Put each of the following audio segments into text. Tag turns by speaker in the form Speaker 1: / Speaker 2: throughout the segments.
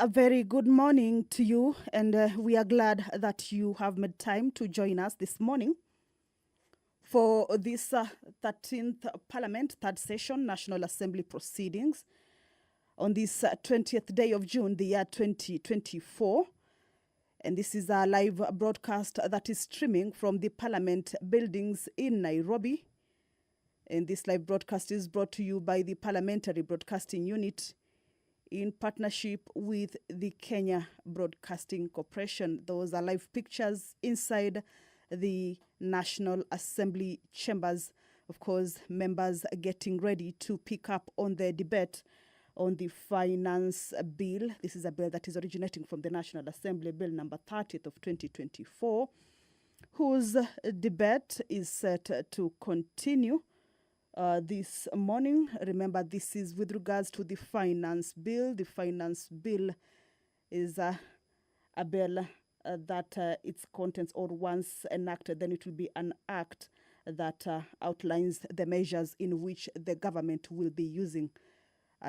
Speaker 1: A very good morning to you, and we are glad that you have made time to join us this morning for this 13th Parliament, third session, National Assembly proceedings on this 20th day of June, the year 2024. And this is a live broadcast that is streaming from the Parliament buildings in Nairobi. And this live broadcast is brought to you by the Parliamentary Broadcasting Unit in partnership with the Kenya Broadcasting Corporation. Those are live pictures inside the National Assembly chambers. Of course, members getting ready to pick up on the debate on the finance bill. This is a bill that is originating from the National Assembly, Bill number 30th of 2024, whose debate is set to continue this morning. Remember, this is with regards to the finance bill. The finance bill is a bill that its contents, or once enacted, then it will be an act that outlines the measures in which the government will be using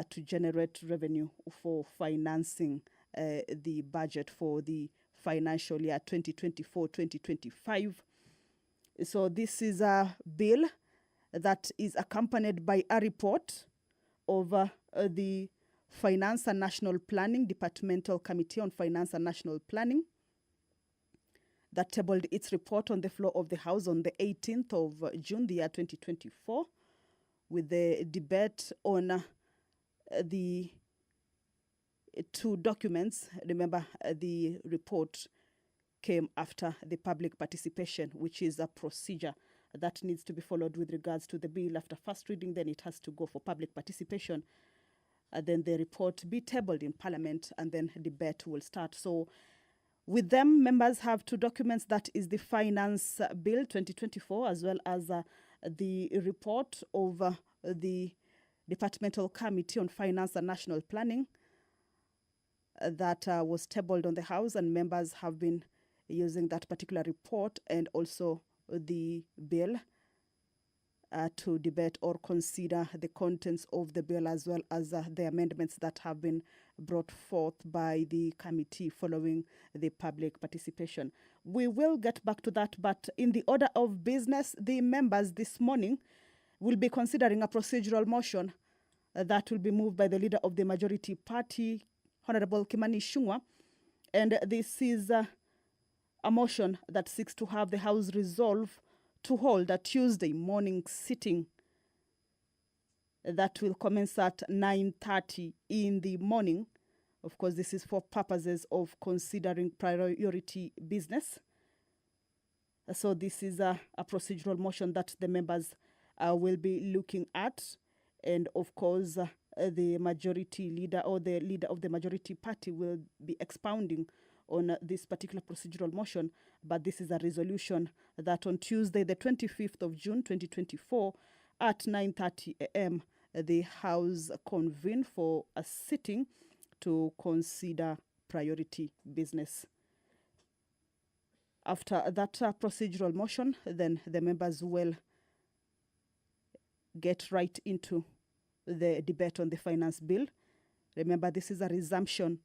Speaker 1: to generate revenue for financing the budget for the financial year 2024-2025. So this is a bill that is accompanied by a report of the Finance and National Planning, Departmental Committee on Finance and National Planning, that tabled its report on the floor of the House on the 18th of June, the year 2024, with the debate on the two documents. Remember, the report came after the public participation, which is a procedure that needs to be followed with regards to the bill. After first reading, then it has to go for public participation, and then the report be tabled in Parliament, and then debate will start. So with them, members have two documents, that is the Finance Bill 2024, as well as the report of the Departmental Committee on Finance and National Planning that was tabled on the House, and members have been using that particular report and also the bill to debate or consider the contents of the bill, as well as the amendments that have been brought forth by the committee following the public participation. We will get back to that, but in the order of business, the members this morning will be considering a procedural motion that will be moved by the leader of the majority party, Honorable Kimani Ichung'wah, and this is a motion that seeks to have the House resolve to hold a Tuesday morning sitting that will commence at 9:30 in the morning. Of course, this is for purposes of considering priority business. So this is a procedural motion that the members will be looking at. And of course, the majority leader, or the leader of the majority party, will be expounding on this particular procedural motion. But this is a resolution that on Tuesday, the 25th of June, 2024, at 9:30 a.m., the House convened for a sitting to consider priority business. After that procedural motion, then the members will get right into the debate on the finance bill. Remember, this is a resumption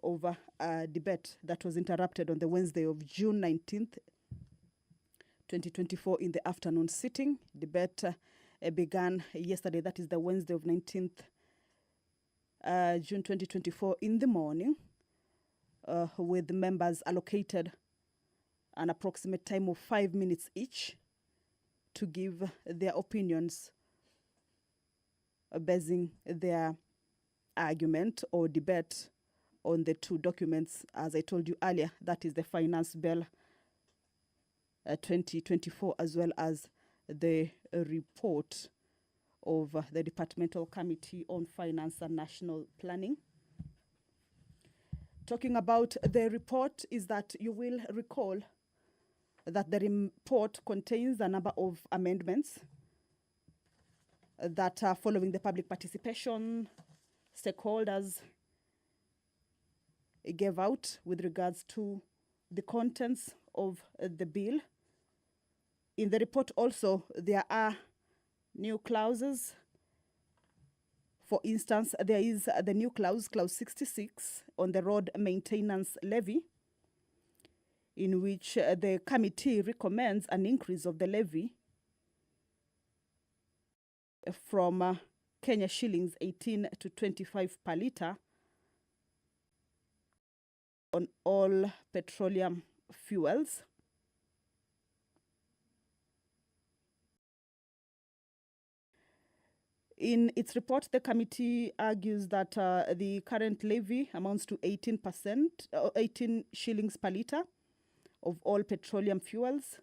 Speaker 1: of a debate that was interrupted on the Wednesday of June 19th, 2024 in the afternoon sitting. Debate began yesterday, that is the Wednesday of 19th June 2024 in the morning, with members allocated an approximate time of 5 minutes each to give their opinions, basing their argument or debate on the two documents. As I told you earlier, that is the Finance Bill 2024, as well as the report of the Departmental Committee on Finance and National Planning. Talking about the report, is that you will recall that the report contains a number of amendments that are following the public participation. Stakeholders gave out with regards to the contents of the bill. In the report also, there are new clauses For instance, there is the new clause 66, on the road maintenance levy, in which the committee recommends an increase of the levy from Kenya shillings 18 to 25 per litre on all petroleum fuels. In its report, the committee argues that the current levy amounts to 18%, 18 shillings per litre of all petroleum fuels,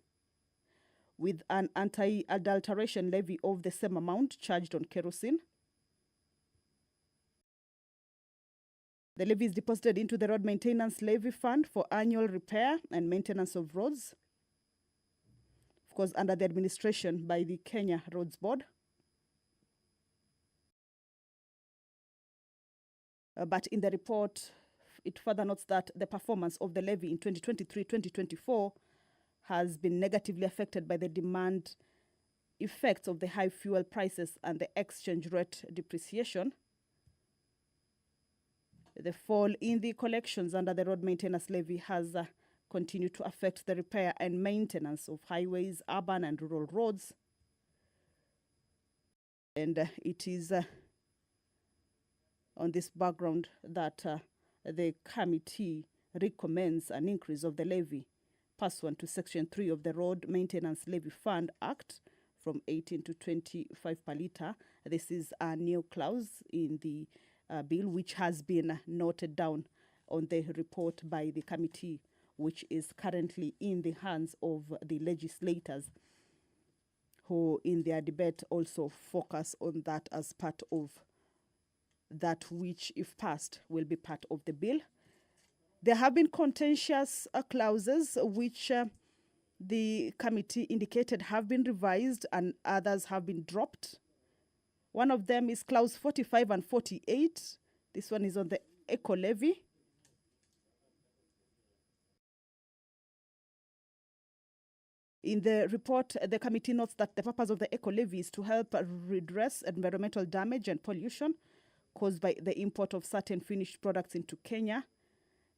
Speaker 1: with an anti-adulteration levy of the same amount charged on kerosene. The levy is deposited into the Road Maintenance Levy Fund for annual repair and maintenance of roads, of course, under the administration by the Kenya Roads Board. But in the report, it further notes that the performance of the levy in 2023-2024 has been negatively affected by the demand effects of the high fuel prices and the exchange rate depreciation. The fall in the collections under the road maintenance levy has continued to affect the repair and maintenance of highways, urban and rural roads. And it is on this background that the committee recommends an increase of the levy pursuant to Section 3 of the Road Maintenance Levy Fund Act from 18 to 25 per litre. This is a new clause in the bill, which has been noted down on the report by the committee, which is currently in the hands of the legislators, who in their debate also focus on that as part of that which, if passed, will be part of the bill. There have been contentious clauses which the committee indicated have been revised and others have been dropped. One of them is clause 45 and 48. This one is on the eco levy. In the report, the committee notes that the purpose of the eco levy is to help redress environmental damage and pollution caused by the import of certain finished products into Kenya.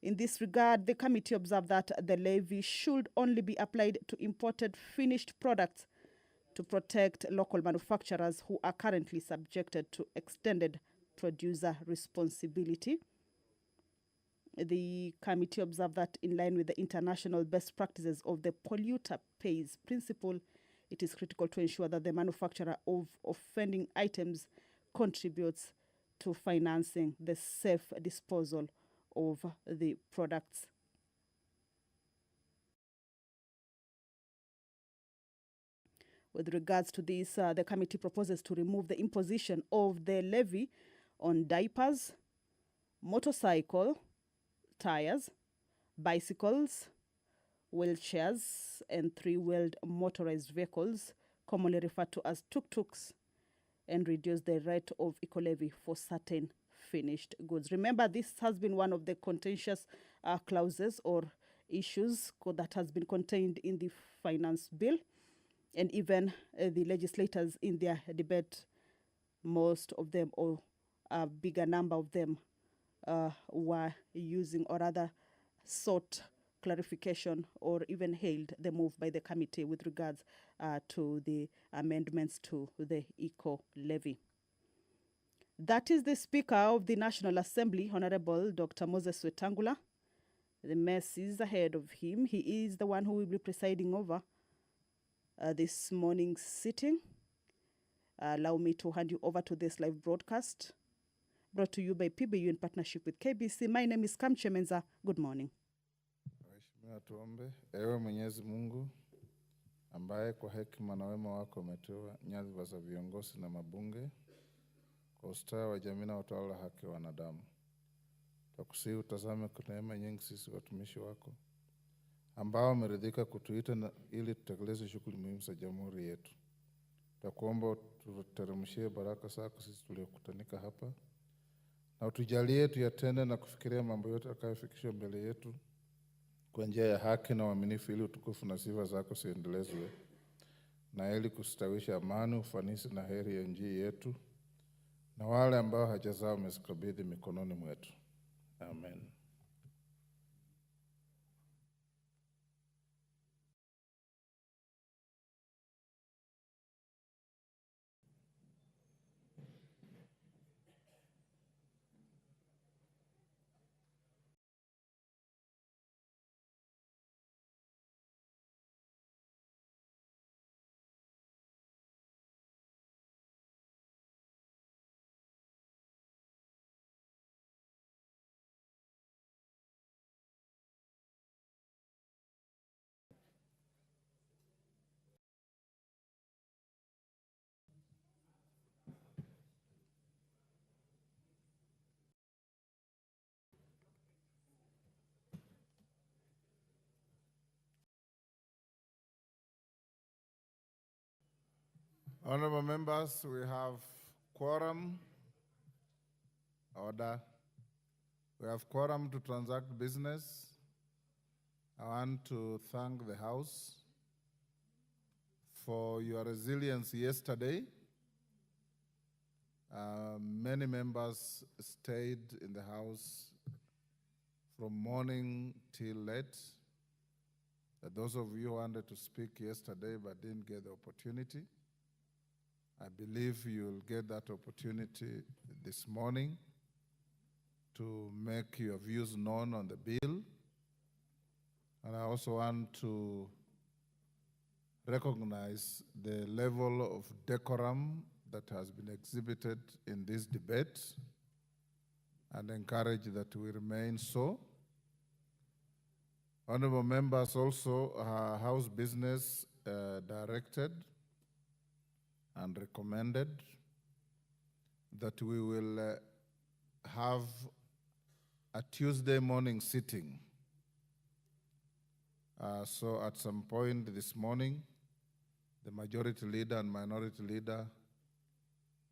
Speaker 1: In this regard, the committee observed that the levy should only be applied to imported finished products to protect local manufacturers who are currently subjected to extended producer responsibility. The committee observed that in line with the international best practices of the polluter pays principle, it is critical to ensure that the manufacturer of offending items contributes to financing the safe disposal of the products. With regards to this, the committee proposes to remove the imposition of the levy on diapers, motorcycle tires, bicycles, wheelchairs, and three-wheeled motorized vehicles, commonly referred to as tuk-tuks, and reduce the rate of eco-levy for certain finished goods. Remember, this has been one of the contentious clauses or issues that has been contained in the finance bill. And even the legislators in their debate, most of them, or a bigger number of them, were using or rather sought clarification or even hailed the move by the committee with regards to the amendments to the eco levy. That is the Speaker of the National Assembly, Honorable Dr. Moses Wetangula. The mess is ahead of him. He is the one who will be presiding over this morning's sitting. Allow me to hand you over to this live broadcast, brought to you by Paybill in partnership with KBC. My name is Kamche Menza. Good morning.
Speaker 2: Waheshimiwa, tuombe. Ewe Mwenyezi Mungu, ambaye kwa hekima na wema wako umetoa nyadhifa za viongozi na mabunge kwa ustawi wa jamii na utawala haki wa wanadamu, tukusihi utazame kwa neema nyingi sisi watumishi wako ambao umeridhika kutuita ili tutekeleze shughuli muhimu za jamhuri yetu. Tukuomba tuteremshie baraka zako sisi tuliokutanika hapa, na utujalie tuyatende na kufikiria mambo yote yatakayofikishwa mbele yetu kwa njia ya haki na uaminifu, ili utukufu na sifa zako ziendelezwe, na ili kustawisha amani, ufanisi na heri ya nchi yetu na wale ambao haja zao umezikabidhi mikononi mwetu. Amen. Honorable members, we have quorum. Order. We have quorum to transact business. I want to thank the House for your resilience yesterday. Many members stayed in the House from morning till late. Those of you who wanted to speak yesterday but didn't get the opportunity, I believe you'll get that opportunity this morning to make your views known on the bill. And I also want to recognize the level of decorum that has been exhibited in this debate and encourage that we remain so. Honorable members, also House business directed and recommended that we will have a Tuesday morning sitting. So at some point this morning, the majority leader and minority leader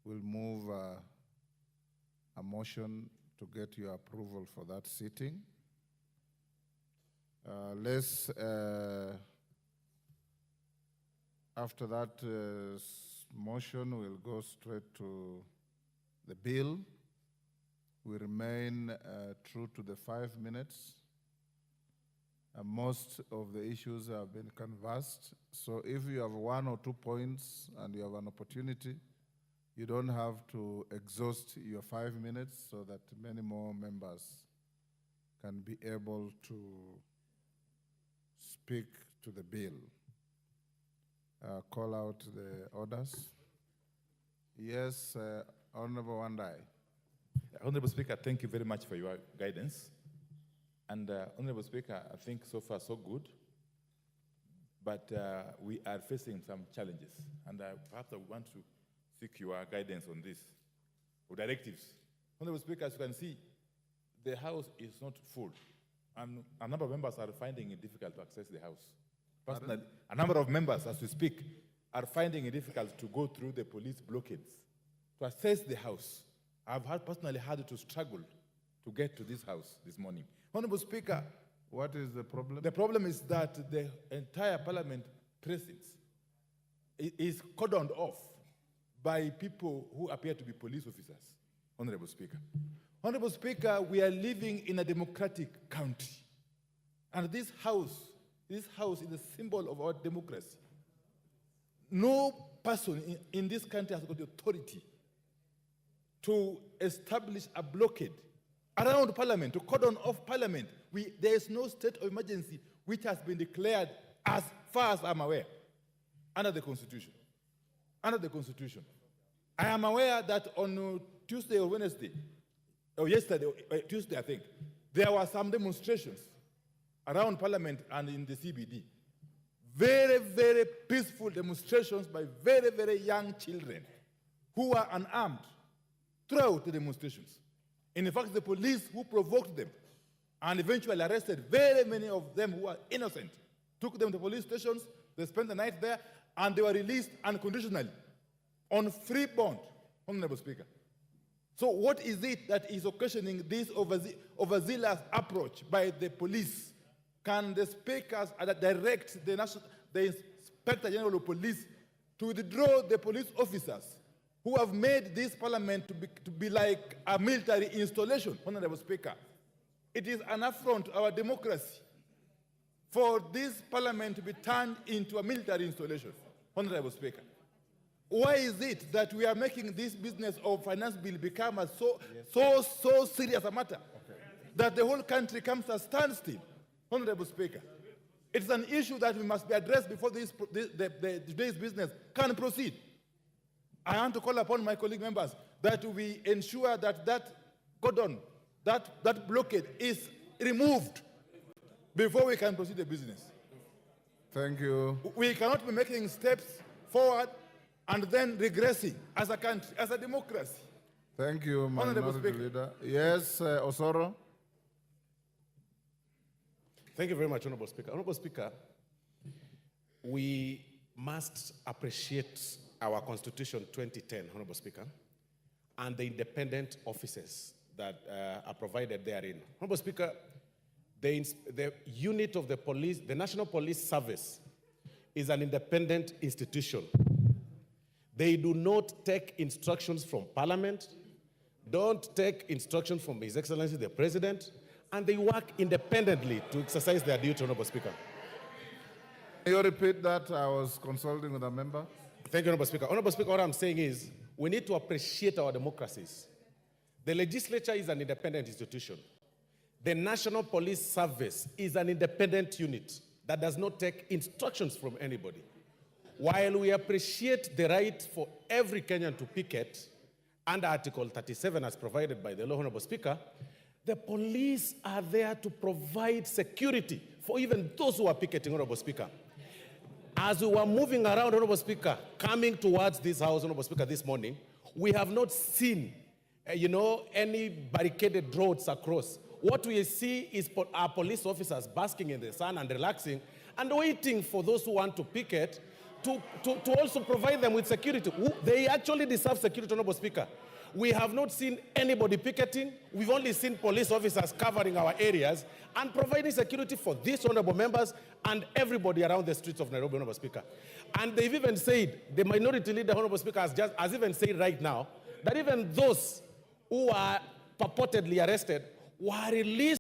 Speaker 2: will move a motion to get your approval for that sitting. After that motion, we'll go straight to the bill. We remain true to the 5 minutes. Most of the issues have been canvassed. So if you have 1 or 2 points and you have an opportunity, you don't have to exhaust your 5 minutes so that many more members can be able to speak to the bill. Call out the orders. Yes, Honorable Wandai.
Speaker 3: Honorable Speaker, thank you very much for your guidance. And Honorable Speaker, I think so far so good, but we are facing some challenges, and perhaps I want to seek your guidance on this, or directives. Honorable Speaker, as you can see, the House is not full, and a number of members are finding it difficult to access the House. Personally, a number of members, as we speak, are finding it difficult to go through the police blockades to access the House. I've personally had to struggle to get to this House this morning. Honorable Speaker,
Speaker 2: what is the problem?
Speaker 3: The problem is that the entire Parliament precinct is cordoned off by people who appear to be police officers, Honorable Speaker. Honorable Speaker, we are living in a democratic country, and this House is a symbol of our democracy. No person in this country has got the authority to establish a blockade around Parliament, to cordon off Parliament. There is no state of emergency which has been declared, as far as I'm aware, under the Constitution. Under the Constitution. I am aware that on Tuesday or Wednesday, or yesterday, Tuesday I think, there were some demonstrations around Parliament and in the CBD. Very, very peaceful demonstrations by very, very young children who were unarmed throughout the demonstrations. In fact, the police who provoked them and eventually arrested very many of them who were innocent, took them to police stations, they spent the night there, and they were released unconditionally on free bond, Honorable Speaker. So what is it that is occasioning this overzealous approach by the police? Can the speakers direct the Inspector General of Police to withdraw the police officers who have made this parliament to be like a military installation, Honorable Speaker. It is an affront to our democracy for this parliament to be turned into a military installation, Honorable Speaker. Why is it that we are making this business of finance bill become a so serious a matter that the whole country comes to a standstill, Honorable Speaker? It's an issue that we must be addressed before today's business can proceed. I want to call upon my colleague members that we ensure that that cordon, that blockade is removed before we can proceed the business.
Speaker 2: Thank you.
Speaker 3: We cannot be making steps forward and then regressing as a country, as a democracy.
Speaker 2: Thank you,
Speaker 3: Honorable
Speaker 2: Minority
Speaker 3: Speaker.
Speaker 2: Leader. Yes, Osoro.
Speaker 4: Thank you very much, Honorable Speaker. Honorable Speaker, we must appreciate our Constitution 2010, Honorable Speaker, and the independent officers that are provided therein. Honorable Speaker, the unit of the police, the National Police Service, is an independent institution. They do not take instructions from Parliament, don't take instructions from His Excellency the President, and they work independently to exercise their duty, Honorable Speaker.
Speaker 2: Can you repeat that? I was consulting with a member.
Speaker 4: Thank you, Honorable Speaker. Honorable Speaker, what I'm saying is we need to appreciate our democracies. The legislature is an independent institution. The National Police Service is an independent unit that does not take instructions from anybody. While we appreciate the right for every Kenyan to picket under Article 37 as provided by the law, Honorable Speaker, the police are there to provide security for even those who are picketing, Honorable Speaker. As we were moving around, Honorable Speaker, coming towards this house, Honorable Speaker, this morning, we have not seen, any barricaded roads across. What we see is our police officers basking in the sun and relaxing and waiting for those who want to picket to also provide them with security. They actually deserve security, Honorable Speaker. We have not seen anybody picketing. We've only seen police officers covering our areas and providing security for these honorable members and everybody around the streets of Nairobi, Honorable Speaker. And they've even said, the Minority Leader, Honorable Speaker, has even said right now that even those who are purportedly arrested were released